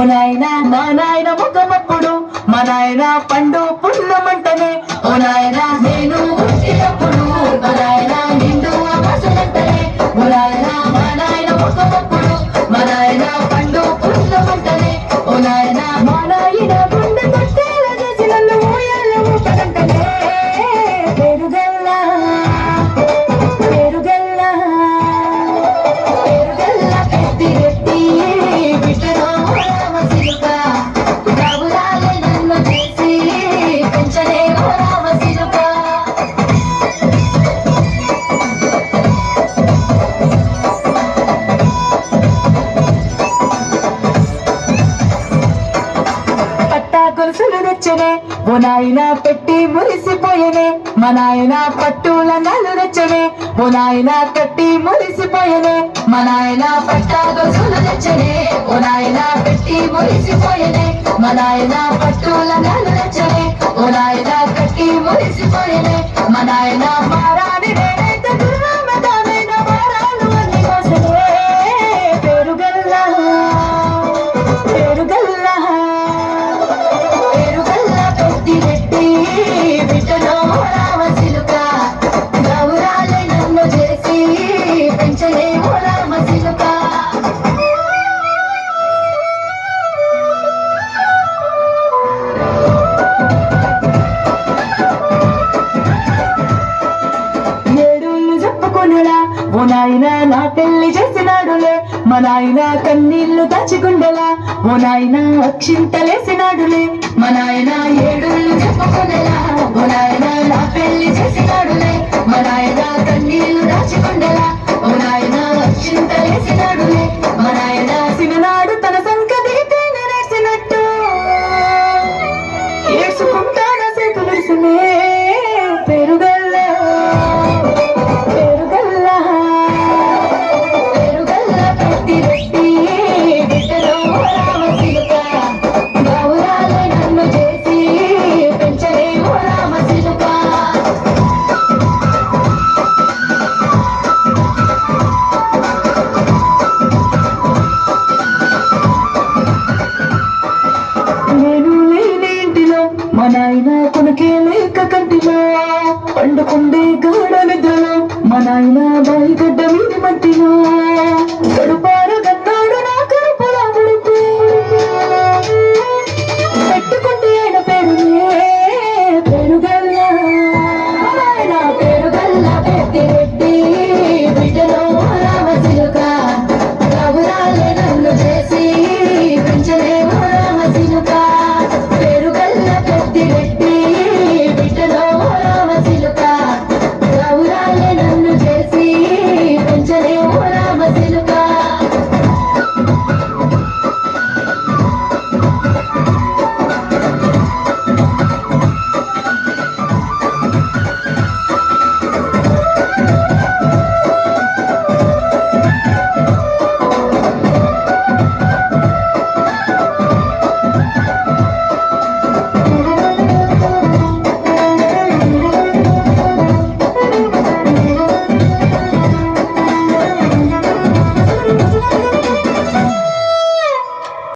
ఓ నాయన మా నాయన ముఖమప్పుడు మా నాయన పండు పుల్లమంటనే ఓ నాయన నేను పుట్టినప్పుడు మా నాయన నిండు ఆకాశమంటనే ఓ నాయన మా నాయన ముఖమప్పుడు మా నాయన పండు పుల్లమంటనే ఓ నాయన మా నాయన గుండె కొట్టేల చేసి నన్ను ఊయల్లో ఊపడంటనే పేరుగల్లా పేరుగల్లా పేరుగల్లా పెట్టి రెట్టి బిడ్డలో రామసిలుక రావురాలే నన్ను చేసి పెంచలే రామసిలుక గొలుసులు తెచ్చనే ఓ నాయన పెట్టి మురిసిపోయనే మా నాయన పట్టుల నలు తెచ్చనే ఓ నాయన కట్టి మురిసిపోయనే మా నాయన పట్ట గొలుసులు తెచ్చనే ఓ నాయన పెట్టి మురిసిపోయనే మా నాయన పట్టుల నలు తెచ్చనే ఓ నాయన కట్టి మురిసిపోయనే మా నాయన మారాని నేనైతే దుర్నామదానైన మారాలు అన్ని కోసమే పేరుగల్లా పేరుగల్లా బిడ్డలో రామసిలుక గౌరాలే నన్ను చేసి పెంచలే రామసిలుక ఏడుళ్ళు చెప్పుకునేలా ఓ నాయన నా పెళ్లి చేసినాడులే మా నాయన కన్నీళ్లు దాచిగుండెలా ఓ నాయన అక్షింతలేసినాడులే మా నాయన ఏడుళ్ళు చెప్పుకునేలా ఓ నాయన నా పెళ్లి చేసినాడులే మా నాయన కన్నీళ్లు దాచిగుండెలా ఓ నాయన అక్షింతలేసినాడులే మా నాయన సిననాడు తన సంకటి నేర్చినట్టు ఏసుకుంటాన సేతులుసునే పేరుగల్లా పేరుగల్లా పేరుగల్లా పెట్టి రెట్టి బిడ్డలో రామసిలుక గౌరాలే నన్ను చేసి పెంచలే రామసిలుక నేను లేని ఇంటిలో మా నాయన కొనుకే లేక కంటిలో పండుకుండే గాఢ నిద్రలో మా నాయన బాయి గడ్డ మీది మట్టిలో